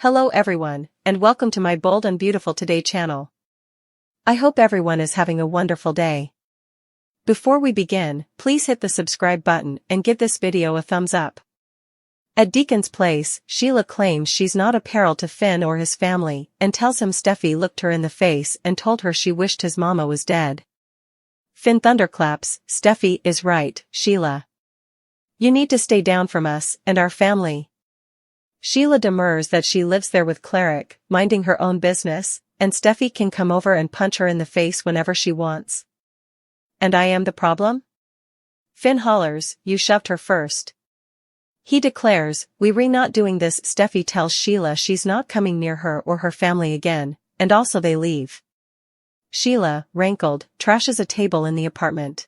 Hello everyone, and welcome to my Bold and Beautiful Today channel. I hope everyone is having a wonderful day. Before we begin, please hit the subscribe button and give this video a thumbs up. At Deacon's place, Sheila claims she's not a peril to Finn or his family and tells him Steffy looked her in the face and told her she wished his mama was dead. Finn thunderclaps, "Steffy is right, Sheila. You need to stay down from us and our family." Sheila demurs that she lives there with Cleric, minding her own business, and Steffy can come over and punch her in the face whenever she wants. "And I am the problem?" Finn hollers, "You shoved her first." He declares, "We're not doing this." Steffy tells Sheila she's not coming near her or her family again, and also they leave. Sheila, rankled, trashes a table in the apartment.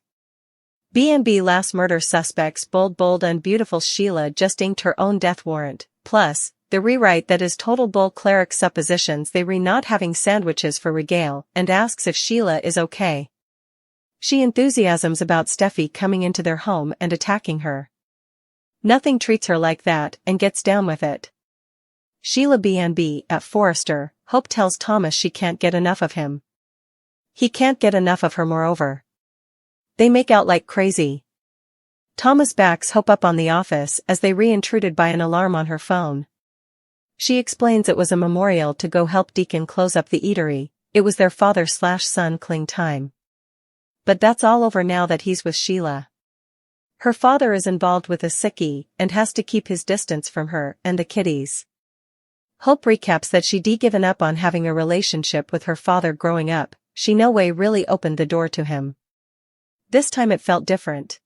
B&B last murder suspects. Bold and beautiful. Sheila just inked her own death warrant. Plus, the rewrite that is total bull. Cleric suppositions they re not having sandwiches for regale and asks if Sheila is okay. She enthusiasms about Steffy coming into their home and attacking her. Nothing treats her like that and gets down with it. Sheila B&B at Forrester. Hope tells Thomas she can't get enough of him. He can't get enough of her moreover. They make out like crazy. Thomas backs Hope up on the office as they re-intruded by an alarm on her phone. She explains it was a memorial to go help Deacon close up the eatery. It was their father/son cling time. But that's all over now that he's with Sheila. Her father is involved with a sickie and has to keep his distance from her and the kiddies. Hope recaps that she'd given up on having a relationship with her father growing up. She no way really opened the door to him. This time it felt different.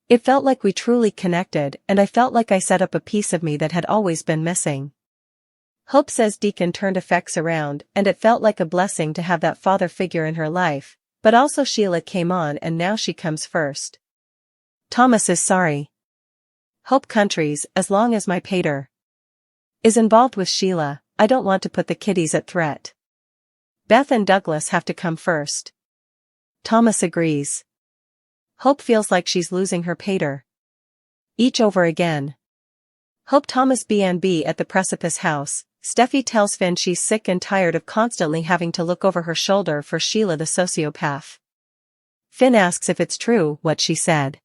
It felt like we truly connected, and I felt like I set up a piece of me that had always been missing. Hope says Deacon turned effects around, and it felt like a blessing to have that father figure in her life, but also Sheila came on and now she comes first. Thomas is sorry. Hope countries, as long as my pater is involved with Sheila, I don't want to put the kiddies at threat. Beth and Douglas have to come first. Thomas agrees. Hope feels like she's losing her pater. Each over again. Hope Thomas B&B at the Precipice House. Steffy tells Finn she's sick and tired of constantly having to look over her shoulder for Sheila the sociopath. Finn asks if it's true what she said.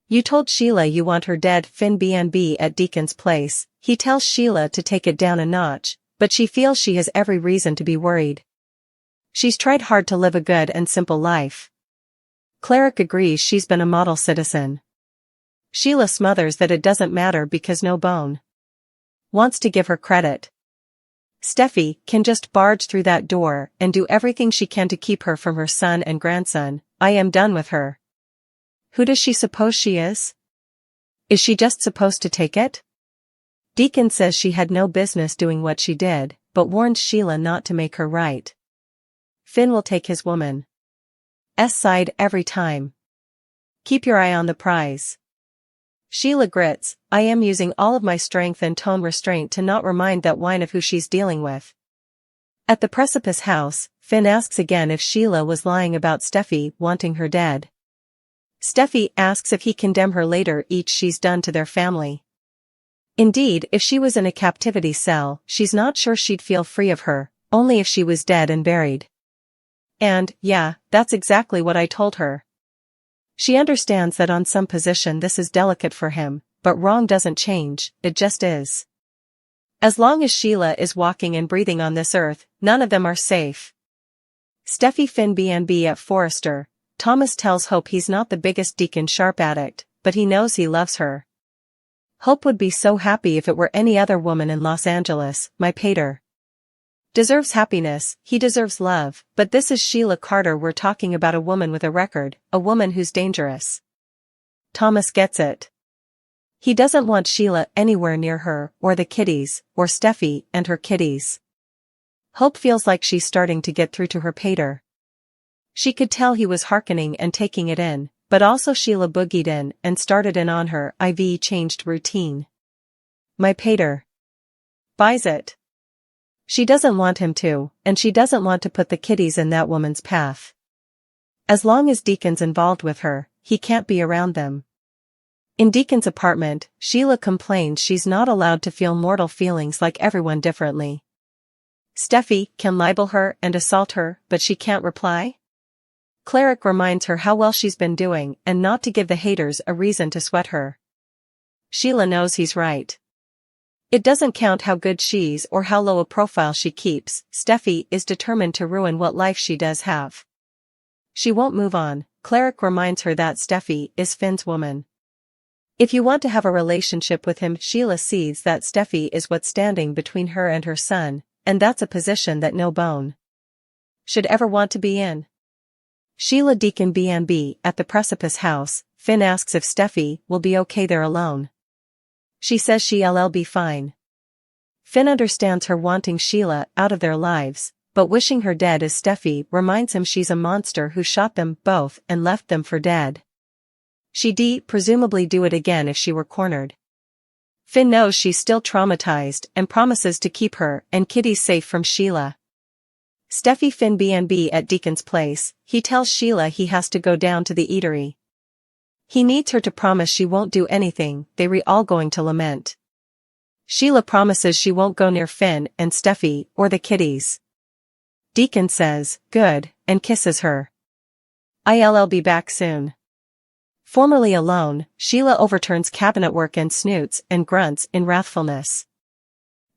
"You told Sheila you want her dead." Finn B&B at Deacon's place. He tells Sheila to take it down a notch, but she feels she has every reason to be worried. She's tried hard to live a good and simple life. Cleric agrees she's been a model citizen. Sheila smothers that it doesn't matter because no bone wants to give her credit. Steffy can just barge through that door and do everything she can to keep her from her son and grandson. I am done with her. Who does she suppose she is? Is she just supposed to take it? Deacon says she had no business doing what she did, but warns Sheila not to make her right. Finn will take his woman's side every time. Keep your eye on the prize. Sheila grits, I am using all of my strength and tone restraint to not remind that whine of who she's dealing with. At the Precipice House, Finn asks again if Sheila was lying about Steffy wanting her dead. Steffy asks if he condemn her later each she's done to their family. Indeed, if she was in a captivity cell, she's not sure she'd feel free of her, only if she was dead and buried. And, yeah, that's exactly what I told her. She understands that on some position this is delicate for him, but wrong doesn't change, it just is. As long as Sheila is walking and breathing on this earth, none of them are safe. Steffy Finn B&B at Forrester. Thomas tells Hope he's not the biggest Deacon Sharp addict, but he knows he loves her. Hope would be so happy if it were any other woman in Los Angeles. My pater deserves happiness, he deserves love, but this is Sheila Carter. We're talking about a woman with a record, a woman who's dangerous. Thomas gets it. He doesn't want Sheila anywhere near her, or the kiddies, or Steffy and her kiddies. Hope feels like she's starting to get through to her pater. She could tell he was hearkening and taking it in, but also Sheila boogied in and started in on her IV changed routine. My pater buys it. She doesn't want him to, and she doesn't want to put the kiddies in that woman's path. As long as Deacon's involved with her, he can't be around them. In Deacon's apartment, Sheila complains she's not allowed to feel mortal feelings like everyone differently. Steffy can libel her and assault her, but she can't reply? Cleric reminds her how well she's been doing and not to give the haters a reason to sweat her. Sheila knows he's right. It doesn't count how good she's or how low a profile she keeps, Steffy is determined to ruin what life she does have. She won't move on. Cleric reminds her that Steffy is Finn's woman. If you want to have a relationship with him, Sheila sees that Steffy is what's standing between her and her son, and that's a position that no bone should ever want to be in. Sheila Deacon B&B at the Precipice House, Finn asks if Steffy will be okay there alone. She says she'll be fine. Finn understands her wanting Sheila out of their lives, but wishing her dead as Steffy reminds him she's a monster who shot them both and left them for dead. She'd presumably do it again if she were cornered. Finn knows she's still traumatized and promises to keep her and Kitty safe from Sheila. Steffy Finn B&B at Deacon's place, he tells Sheila he has to go down to the eatery. He needs her to promise she won't do anything they're all going to lament. Sheila promises she won't go near Finn and Steffy or the kiddies. Deacon says, good, and kisses her. I'll be back soon. Formerly alone, Sheila overturns cabinet work and snoots and grunts in wrathfulness.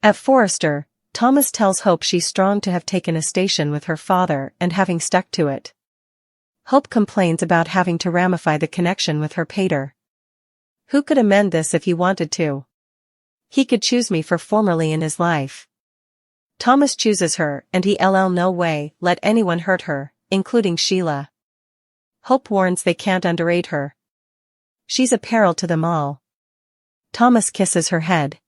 At Forrester, Thomas tells Hope she's strong to have taken a station with her father and having stuck to it. Hope complains about having to ramify the connection with her pater. Who could amend this if he wanted to? He could choose me for formerly in his life. Thomas chooses her and he'll no way let anyone hurt her, including Sheila. Hope warns they can't underrate her. She's a peril to them all. Thomas kisses her head.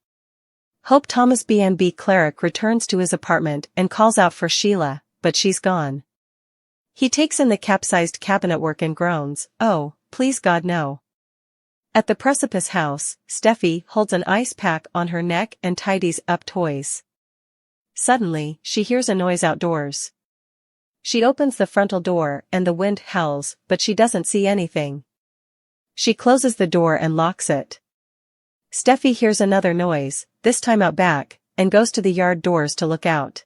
Hope Thomas B&B Cleric returns to his apartment and calls out for Sheila, but she's gone. He takes in the capsized cabinetwork and groans, oh, please God no. At the Precipice House, Steffy holds an ice pack on her neck and tidies up toys. Suddenly, she hears a noise outdoors. She opens the frontal door and the wind howls, but she doesn't see anything. She closes the door and locks it. Steffy hears another noise, this time out back, and goes to the yard doors to look out.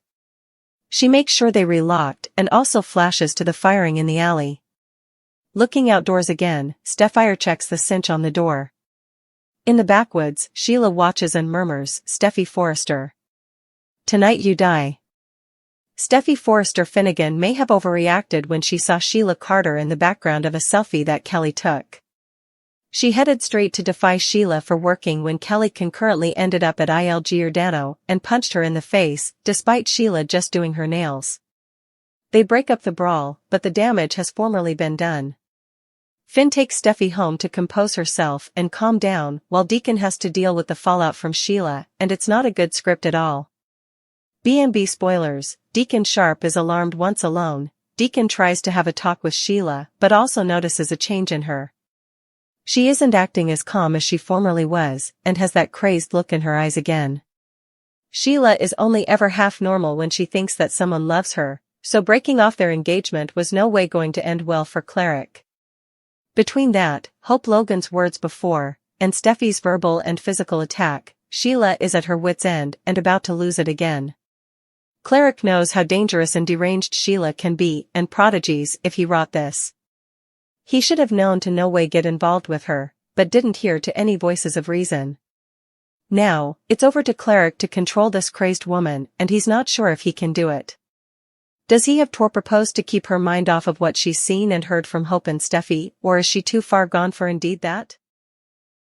She makes sure they relocked and also flashes to the firing in the alley. Looking outdoors again, Steffy checks the cinch on the door. In the backwoods, Sheila watches and murmurs, Steffy Forrester. Tonight you die. Steffy Forrester Finnegan may have overreacted when she saw Sheila Carter in the background of a selfie that Kelly took. She headed straight to defy Sheila for working when Kelly concurrently ended up at Il Giordano and punched her in the face, despite Sheila just doing her nails. They break up the brawl, but the damage has formerly been done. Finn takes Steffy home to compose herself and calm down while Deacon has to deal with the fallout from Sheila, and it's not a good script at all. B&B spoilers, Deacon Sharp is alarmed once alone. Deacon tries to have a talk with Sheila but also notices a change in her. She isn't acting as calm as she formerly was, and has that crazed look in her eyes again. Sheila is only ever half normal when she thinks that someone loves her, so breaking off their engagement was no way going to end well for Cleric. Between that, Hope Logan's words before, and Steffy's verbal and physical attack, Sheila is at her wit's end and about to lose it again. Cleric knows how dangerous and deranged Sheila can be and prodigies if he wrought this. He should have known to no way get involved with her, but didn't hear to any voices of reason. Now, it's over to Cleric to control this crazed woman, and he's not sure if he can do it. Does he have to propose to keep her mind off of what she's seen and heard from Hope and Steffy, or is she too far gone for indeed that?